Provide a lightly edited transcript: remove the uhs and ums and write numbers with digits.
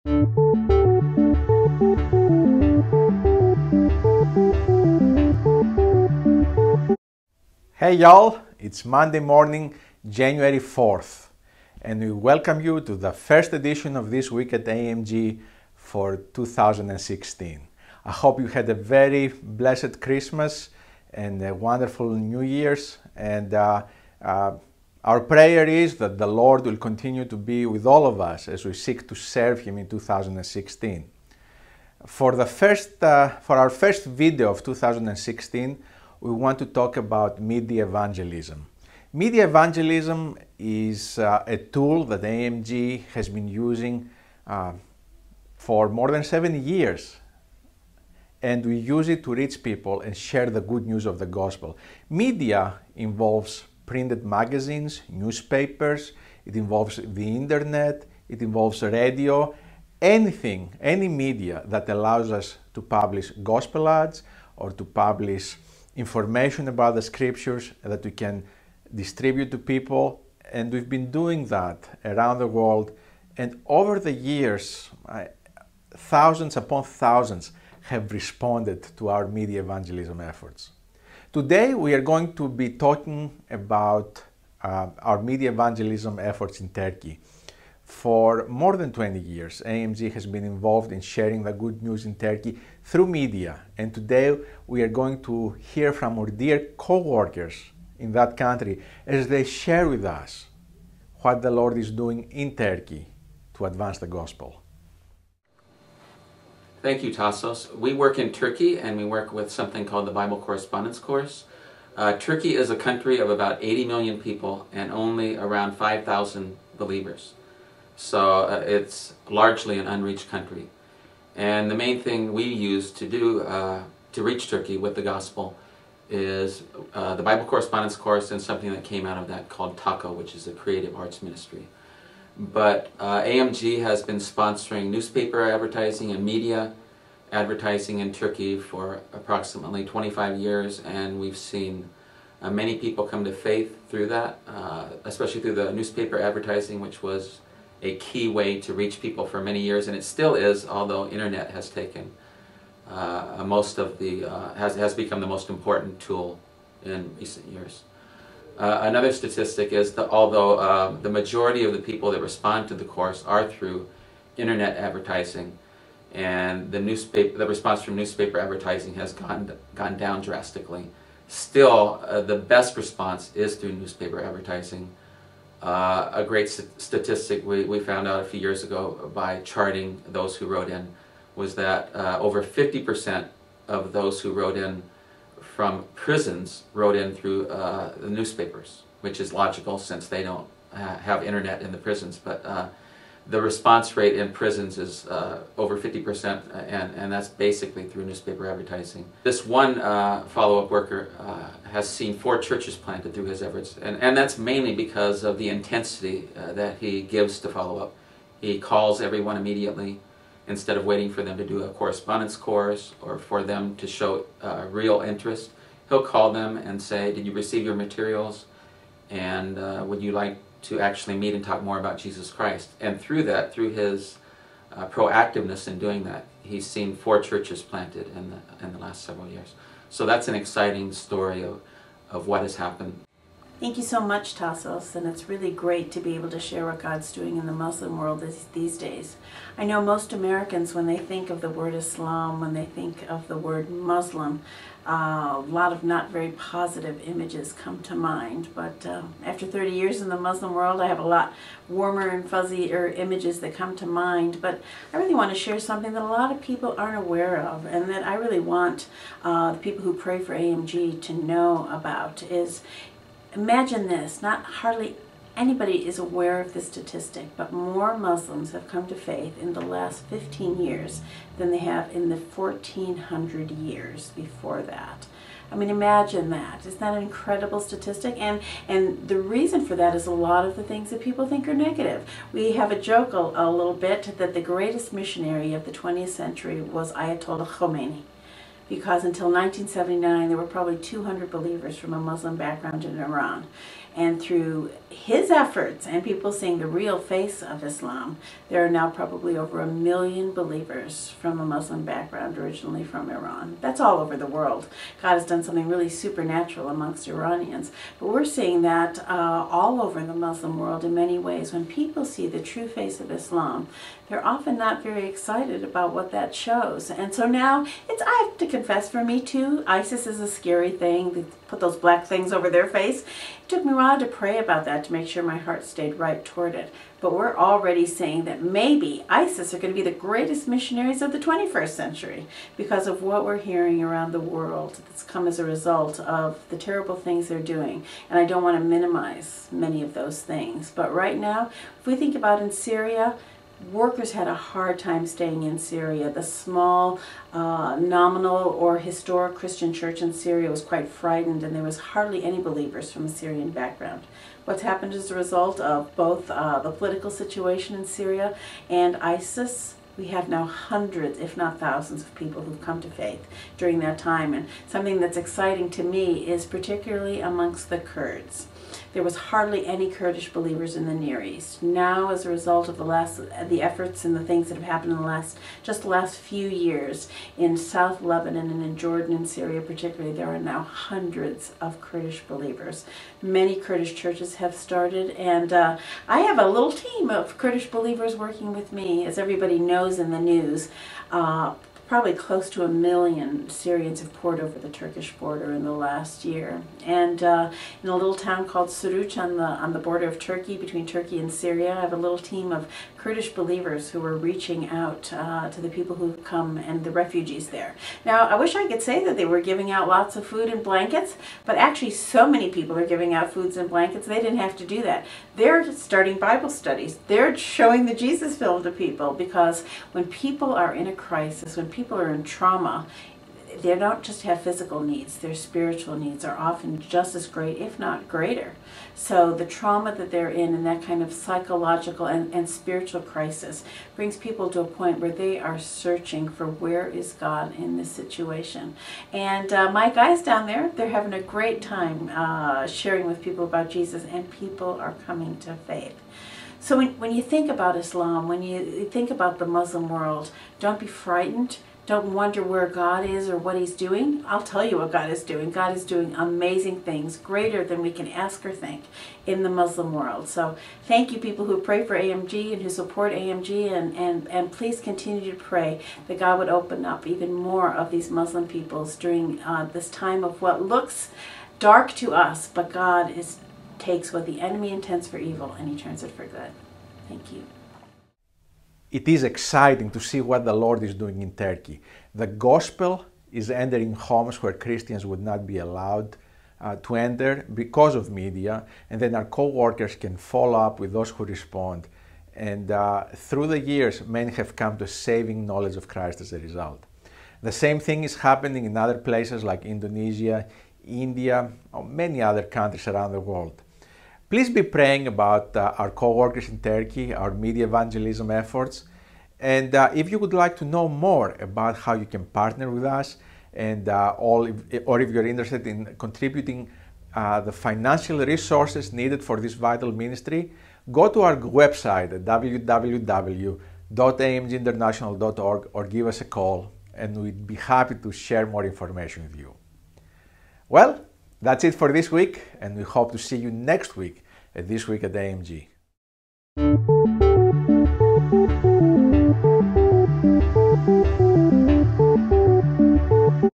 Hey y'all, it's Monday morning, January 4th, and we welcome you to the first edition of This Week at AMG for 2016. I hope you had a very blessed Christmas and a wonderful New Year's, and our prayer is that the Lord will continue to be with all of us as we seek to serve Him in 2016. For our first video of 2016, we want to talk about media evangelism. Media evangelism is a tool that AMG has been using for more than 7 years, and we use it to reach people and share the good news of the gospel. Media involves printed magazines, newspapers, it involves the internet, it involves radio, anything, any media that allows us to publish gospel ads or to publish information about the scriptures that we can distribute to people. And we've been doing that around the world, and over the years thousands upon thousands have responded to our media evangelism efforts. Today we are going to be talking about our media evangelism efforts in Turkey. For more than 20 years, AMG has been involved in sharing the good news in Turkey through media. And today we are going to hear from our dear co-workers in that country as they share with us what the Lord is doing in Turkey to advance the gospel. Thank you, Tassos. We work in Turkey, and we work with something called the Bible Correspondence Course. Turkey is a country of about 80 million people and only around 5,000 believers. So it's largely an unreached country. And the main thing we use to do to reach Turkey with the gospel is the Bible Correspondence Course and something that came out of that called TACO, which is a creative arts ministry. But AMG has been sponsoring newspaper advertising and media advertising in Turkey for approximately 25 years, and we've seen many people come to faith through that, especially through the newspaper advertising, which was a key way to reach people for many years, and it still is, although internet has taken has become the most important tool in recent years. Another statistic is that although the majority of the people that respond to the course are through internet advertising, and the response from newspaper advertising has gone down drastically, still the best response is through newspaper advertising. A great statistic we found out a few years ago by charting those who wrote in was that over 50% of those who wrote in from prisons wrote in through the newspapers, which is logical since they don't have internet in the prisons. But the response rate in prisons is over 50%, and that's basically through newspaper advertising. This one follow-up worker has seen 4 churches planted through his efforts, and that's mainly because of the intensity that he gives to follow-up. He calls everyone immediately instead of waiting for them to do a correspondence course or for them to show real interest. He'll call them and say, "Did you receive your materials? And would you like to actually meet and talk more about Jesus Christ?" And through that, through his proactiveness in doing that, he's seen 4 churches planted in the last several years. So that's an exciting story of what has happened. Thank you so much, Tassos, and it's really great to be able to share what God's doing in the Muslim world these days. I know most Americans, when they think of the word Islam, when they think of the word Muslim, a lot of not very positive images come to mind, but after 30 years in the Muslim world, I have a lot warmer and fuzzier images that come to mind. But I really want to share something that a lot of people aren't aware of, and that I really want the people who pray for AMG to know about. Is imagine this, not hardly anybody is aware of this statistic, but more Muslims have come to faith in the last 15 years than they have in the 1400 years before that. I mean, imagine that. Isn't that an incredible statistic? And the reason for that is a lot of the things that people think are negative. We have a joke a little bit that the greatest missionary of the 20th century was Ayatollah Khomeini, because until 1979 there were probably 200 believers from a Muslim background in Iran. And through his efforts and people seeing the real face of Islam, there are now probably over 1 million believers from a Muslim background, originally from Iran. That's all over the world. God has done something really supernatural amongst Iranians. But we're seeing that all over the Muslim world in many ways. When people see the true face of Islam, they're often not very excited about what that shows. And so now, I have to confess, for me too, ISIS is a scary thing. They put those black things over their face. It took me a while to pray about that to make sure my heart stayed right toward it. But we're already saying that maybe ISIS are going to be the greatest missionaries of the 21st century because of what we're hearing around the world that's come as a result of the terrible things they're doing. And I don't want to minimize many of those things. But right now, if we think about in Syria, workers had a hard time staying in Syria. The small, nominal or historic Christian church in Syria was quite frightened, and there was hardly any believers from a Syrian background. What's happened as a result of both the political situation in Syria and ISIS, we have now hundreds, if not thousands, of people who've come to faith during that time. And something that's exciting to me is particularly amongst the Kurds. There was hardly any Kurdish believers in the Near East. Now, as a result of the efforts and the things that have happened in the last few years in South Lebanon and in Jordan and Syria particularly, there are now hundreds of Kurdish believers. Many Kurdish churches have started, and I have a little team of Kurdish believers working with me. As everybody knows in the news, probably close to 1 million Syrians have poured over the Turkish border in the last year. And in a little town called Suruç on the border of Turkey, between Turkey and Syria, I have a little team of Kurdish believers who are reaching out to the people who've come and the refugees there. Now, I wish I could say that they were giving out lots of food and blankets, but actually so many people are giving out foods and blankets, they didn't have to do that. They're starting Bible studies. They're showing the Jesus film to people, because when people are in a crisis, when people are in trauma, they don't just have physical needs, their spiritual needs are often just as great, if not greater. So the trauma that they're in and that kind of psychological and spiritual crisis brings people to a point where they are searching for where is God in this situation. And my guys down there, they're having a great time sharing with people about Jesus, and people are coming to faith. So when you think about Islam, when you think about the Muslim world, don't be frightened. Don't wonder where God is or what He's doing. I'll tell you what God is doing. God is doing amazing things, greater than we can ask or think, in the Muslim world. So thank you, people who pray for AMG and who support AMG, and please continue to pray that God would open up even more of these Muslim peoples during this time of what looks dark to us, but God takes what the enemy intends for evil and He turns it for good. Thank you. It is exciting to see what the Lord is doing in Turkey. The gospel is entering homes where Christians would not be allowed to enter because of media, and then our co-workers can follow up with those who respond. And through the years, many have come to saving knowledge of Christ as a result. The same thing is happening in other places like Indonesia, India, or many other countries around the world. Please be praying about our co-workers in Turkey, our media evangelism efforts. And if you would like to know more about how you can partner with us, and or if you're interested in contributing the financial resources needed for this vital ministry, go to our website at www.amginternational.org or give us a call, and we'd be happy to share more information with you. Well, that's it for this week, and we hope to see you next week at This Week at AMG.